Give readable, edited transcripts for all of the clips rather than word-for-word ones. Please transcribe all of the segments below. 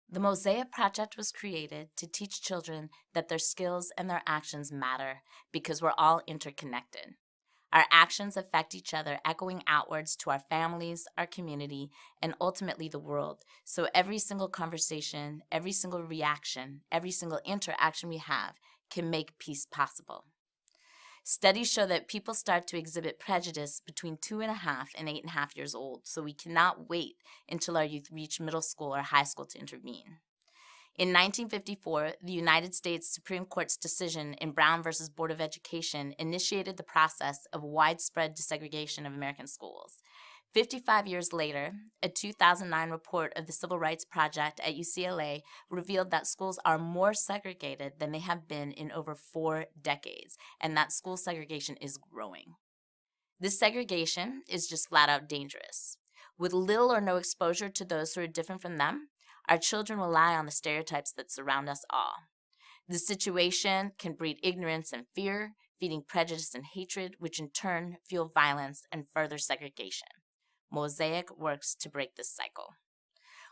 The Mosaic Project was created to teach children that their skills and their actions matter because we're all interconnected. Our actions affect each other, echoing outwards to our families, our community, and ultimately the world. So every single conversation, every single reaction, every single interaction we have can make peace possible. Studies show that people start to exhibit prejudice between 2.5 and 8.5 years old, so we cannot wait until our youth reach middle school or high school to intervene. In 1954, the United States Supreme Court's decision in Brown versus Board of Education initiated the process of widespread desegregation of American schools. 55 years later, a 2009 report of the Civil Rights Project at UCLA revealed that schools are more segregated than they have been in over 4 decades, and that school segregation is growing. This segregation is just flat out dangerous. With little or no exposure to those who are different from them, our children rely on the stereotypes that surround us all. This situation can breed ignorance and fear, feeding prejudice and hatred, which in turn fuel violence and further segregation. Mosaic works to break this cycle.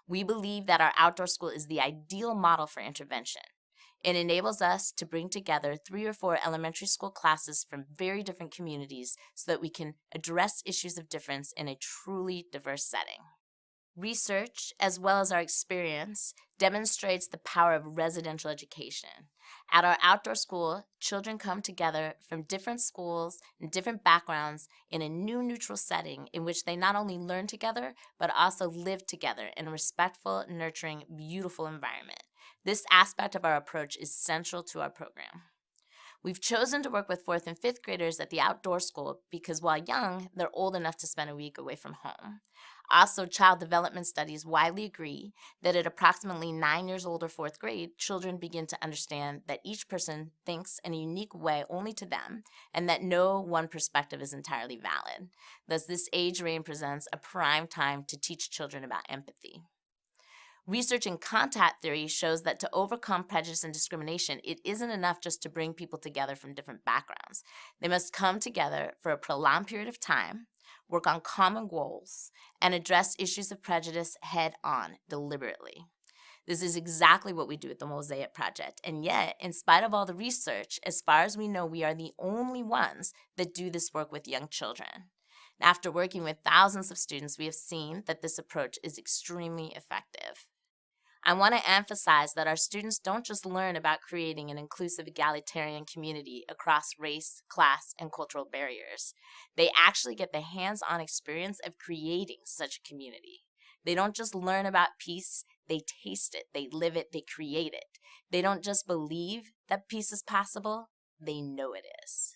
We believe that our outdoor school is the ideal model for intervention. It enables us to bring together 3 or 4 elementary school classes from very different communities so that we can address issues of difference in a truly diverse setting. Research, as well as our experience, demonstrates the power of residential education. At our outdoor school, children come together from different schools and different backgrounds in a new neutral setting in which they not only learn together, but also live together in a respectful, nurturing, beautiful environment. This aspect of our approach is central to our program. We've chosen to work with 4th and 5th graders at the outdoor school because while young, they're old enough to spend a week away from home. Also, child development studies widely agree that at approximately 9 years old or 4th grade, children begin to understand that each person thinks in a unique way only to them, and that no one perspective is entirely valid. Thus, this age range presents a prime time to teach children about empathy. Research in contact theory shows that to overcome prejudice and discrimination, it isn't enough just to bring people together from different backgrounds. They must come together for a prolonged period of time, work on common goals, and address issues of prejudice head on, deliberately. This is exactly what we do at the Mosaic Project, and yet, in spite of all the research, as far as we know, we are the only ones that do this work with young children. After working with thousands of students, we have seen that this approach is extremely effective. I want to emphasize that our students don't just learn about creating an inclusive, egalitarian community across race, class, and cultural barriers. They actually get the hands-on experience of creating such a community. They don't just learn about peace, they taste it, they live it, they create it. They don't just believe that peace is possible, they know it is.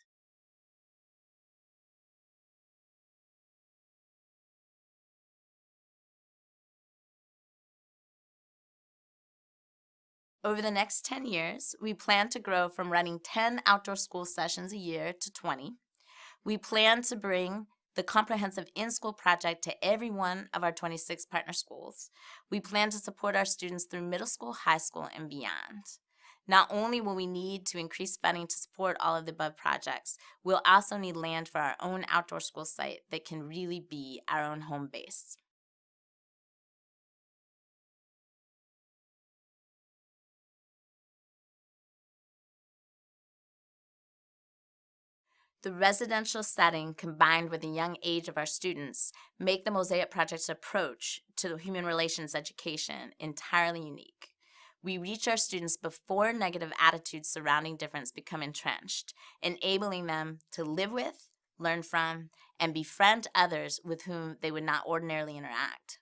Over the next 10 years, we plan to grow from running 10 outdoor school sessions a year to 20. We plan to bring the comprehensive in-school project to every one of our 26 partner schools. We plan to support our students through middle school, high school, and beyond. Not only will we need to increase funding to support all of the above projects, we'll also need land for our own outdoor school site that can really be our own home base. The residential setting combined with the young age of our students make the Mosaic Project's approach to human relations education entirely unique. We reach our students before negative attitudes surrounding difference become entrenched, enabling them to live with, learn from, and befriend others with whom they would not ordinarily interact.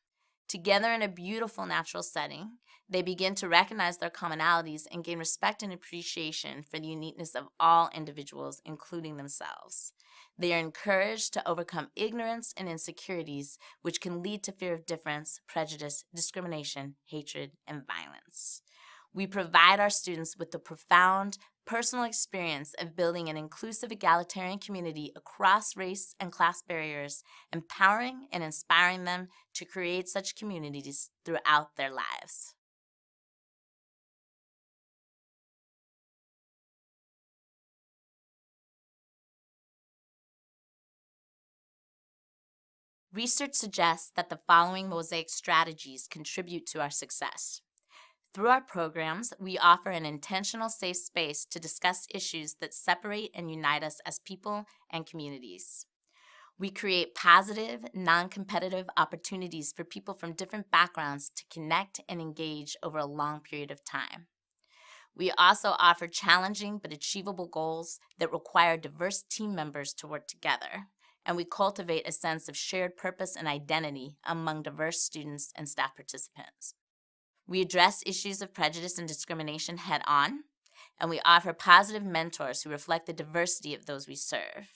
Together in a beautiful natural setting, they begin to recognize their commonalities and gain respect and appreciation for the uniqueness of all individuals, including themselves. They are encouraged to overcome ignorance and insecurities, which can lead to fear of difference, prejudice, discrimination, hatred, and violence. We provide our students with the profound personal experience of building an inclusive, egalitarian community across race and class barriers, empowering and inspiring them to create such communities throughout their lives. Research suggests that the following Mosaic strategies contribute to our success. Through our programs, we offer an intentional safe space to discuss issues that separate and unite us as people and communities. We create positive, non-competitive opportunities for people from different backgrounds to connect and engage over a long period of time. We also offer challenging but achievable goals that require diverse team members to work together, and we cultivate a sense of shared purpose and identity among diverse students and staff participants. We address issues of prejudice and discrimination head on, and we offer positive mentors who reflect the diversity of those we serve.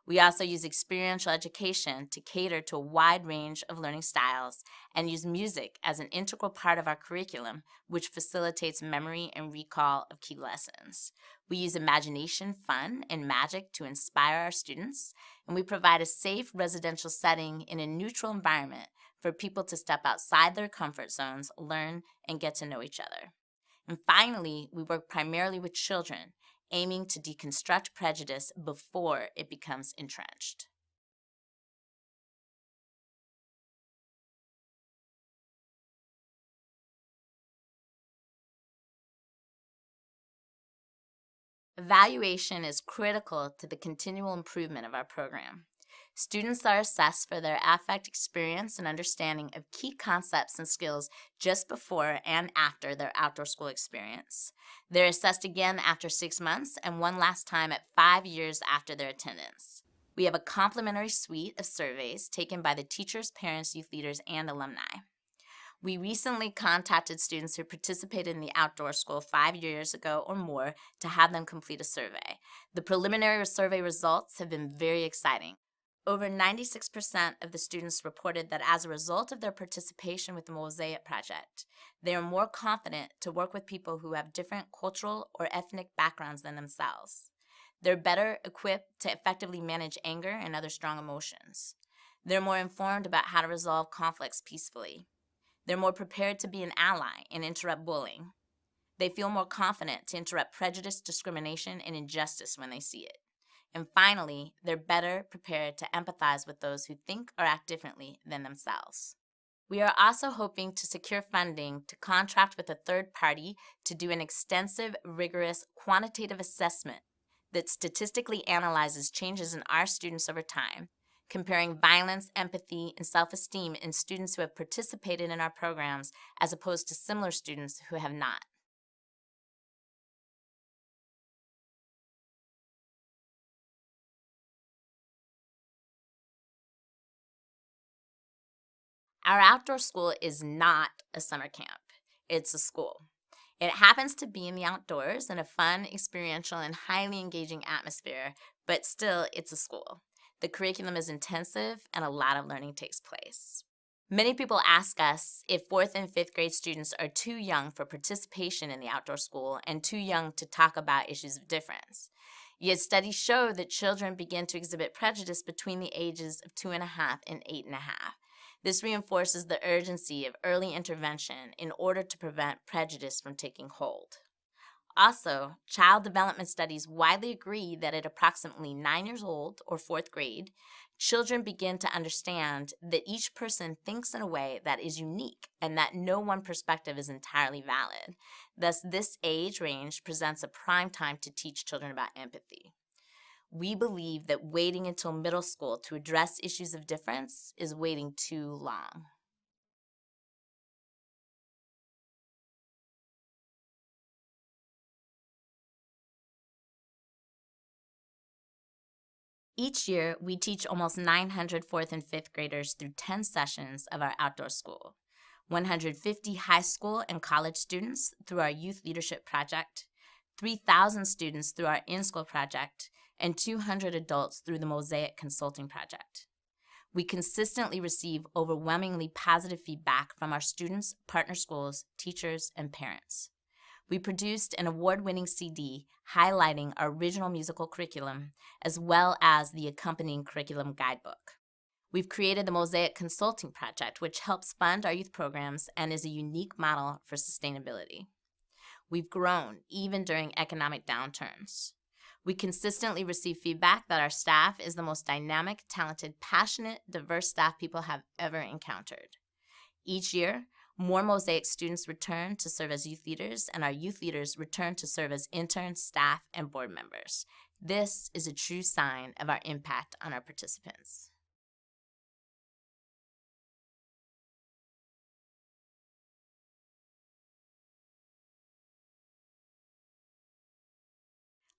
We also use experiential education to cater to a wide range of learning styles and use music as an integral part of our curriculum, which facilitates memory and recall of key lessons. We use imagination, fun, and magic to inspire our students, and we provide a safe residential setting in a neutral environment for people to step outside their comfort zones, learn, and get to know each other. And finally, we work primarily with children, aiming to deconstruct prejudice before it becomes entrenched. Evaluation is critical to the continual improvement of our program. Students are assessed for their affect experience and understanding of key concepts and skills just before and after their outdoor school experience. They're assessed again after 6 months and one last time at 5 years after their attendance. We have a complimentary suite of surveys taken by the teachers, parents, youth leaders, and alumni. We recently contacted students who participated in the outdoor school 5 years ago or more to have them complete a survey. The preliminary survey results have been very exciting. Over 96% of the students reported that as a result of their participation with the Mosaic Project, they are more confident to work with people who have different cultural or ethnic backgrounds than themselves. They're better equipped to effectively manage anger and other strong emotions. They're more informed about how to resolve conflicts peacefully. They're more prepared to be an ally and interrupt bullying. They feel more confident to interrupt prejudice, discrimination, and injustice when they see it. And finally, they're better prepared to empathize with those who think or act differently than themselves. We are also hoping to secure funding to contract with a third party to do an extensive, rigorous, quantitative assessment that statistically analyzes changes in our students over time, comparing violence, empathy, and self-esteem in students who have participated in our programs as opposed to similar students who have not. Our outdoor school is not a summer camp. It's a school. It happens to be in the outdoors in a fun, experiential, and highly engaging atmosphere, but still, it's a school. The curriculum is intensive and a lot of learning takes place. Many people ask us if 4th and 5th grade students are too young for participation in the outdoor school and too young to talk about issues of difference. Yet studies show that children begin to exhibit prejudice between the ages of 2.5 and 8.5. This reinforces the urgency of early intervention in order to prevent prejudice from taking hold. Also, child development studies widely agree that at approximately 9 years old, or 4th grade, children begin to understand that each person thinks in a way that is unique and that no one perspective is entirely valid. Thus, this age range presents a prime time to teach children about empathy. We believe that waiting until middle school to address issues of difference is waiting too long. Each year, we teach almost 900 4th and 5th graders through 10 sessions of our outdoor school, 150 high school and college students through our Youth Leadership Project, 3,000 students through our in-school project, and 200 adults through the Mosaic Consulting Project. We consistently receive overwhelmingly positive feedback from our students, partner schools, teachers, and parents. We produced an award-winning CD highlighting our original musical curriculum, as well as the accompanying curriculum guidebook. We've created the Mosaic Consulting Project, which helps fund our youth programs and is a unique model for sustainability. We've grown even during economic downturns. We consistently receive feedback that our staff is the most dynamic, talented, passionate, diverse staff people have ever encountered. Each year, More Mosaic students return to serve as youth leaders, and our youth leaders return to serve as interns, staff, and board members. This is a true sign of our impact on our participants.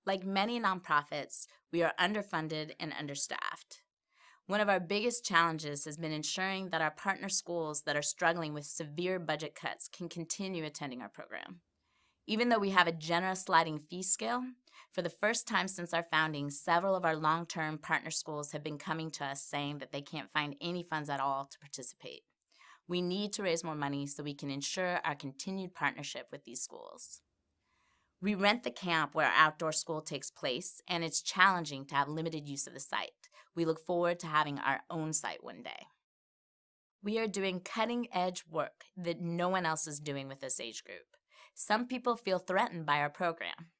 Like many nonprofits, we are underfunded and understaffed. One of our biggest challenges has been ensuring that our partner schools that are struggling with severe budget cuts can continue attending our program. Even though we have a generous sliding fee scale, for the first time since our founding, several of our long-term partner schools have been coming to us saying that they can't find any funds at all to participate. We need to raise more money so we can ensure our continued partnership with these schools. We rent the camp where our outdoor school takes place, and it's challenging to have limited use of the site. We look forward to having our own site one day. We are doing cutting-edge work that no one else is doing with this age group. Some people feel threatened by our program.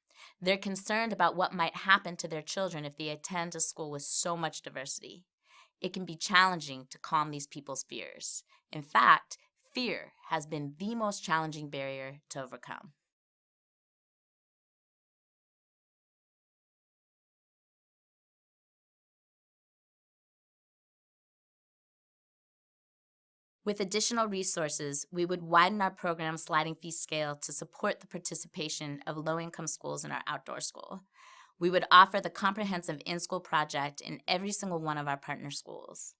They're concerned about what might happen to their children if they attend a school with so much diversity. It can be challenging to calm these people's fears. In fact, fear has been the most challenging barrier to overcome. With additional resources, we would widen our program's sliding fee scale to support the participation of low-income schools in our outdoor school. We would offer the comprehensive in-school project in every single one of our partner schools.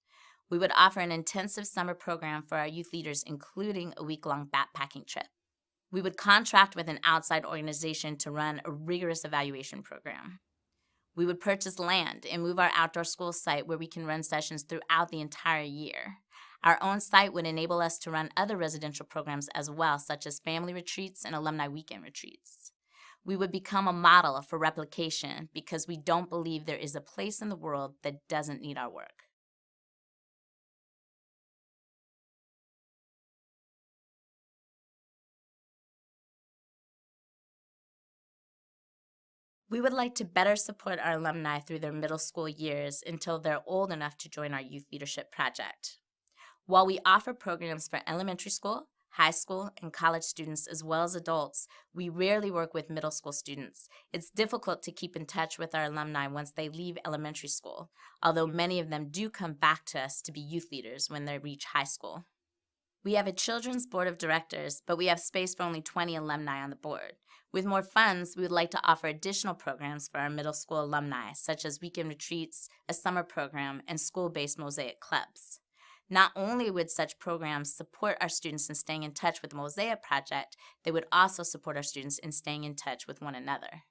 We would offer an intensive summer program for our youth leaders, including a week-long backpacking trip. We would contract with an outside organization to run a rigorous evaluation program. We would purchase land and move our outdoor school site where we can run sessions throughout the entire year. Our own site would enable us to run other residential programs as well, such as family retreats and alumni weekend retreats. We would become a model for replication because we don't believe there is a place in the world that doesn't need our work. We would like to better support our alumni through their middle school years until they're old enough to join our youth leadership project. While we offer programs for elementary school, high school, and college students as well as adults, we rarely work with middle school students. It's difficult to keep in touch with our alumni once they leave elementary school, although many of them do come back to us to be youth leaders when they reach high school. We have a children's board of directors, but we have space for only 20 alumni on the board. With more funds, we would like to offer additional programs for our middle school alumni, such as weekend retreats, a summer program, and school-based Mosaic clubs. Not only would such programs support our students in staying in touch with the Mosaic Project, they would also support our students in staying in touch with one another.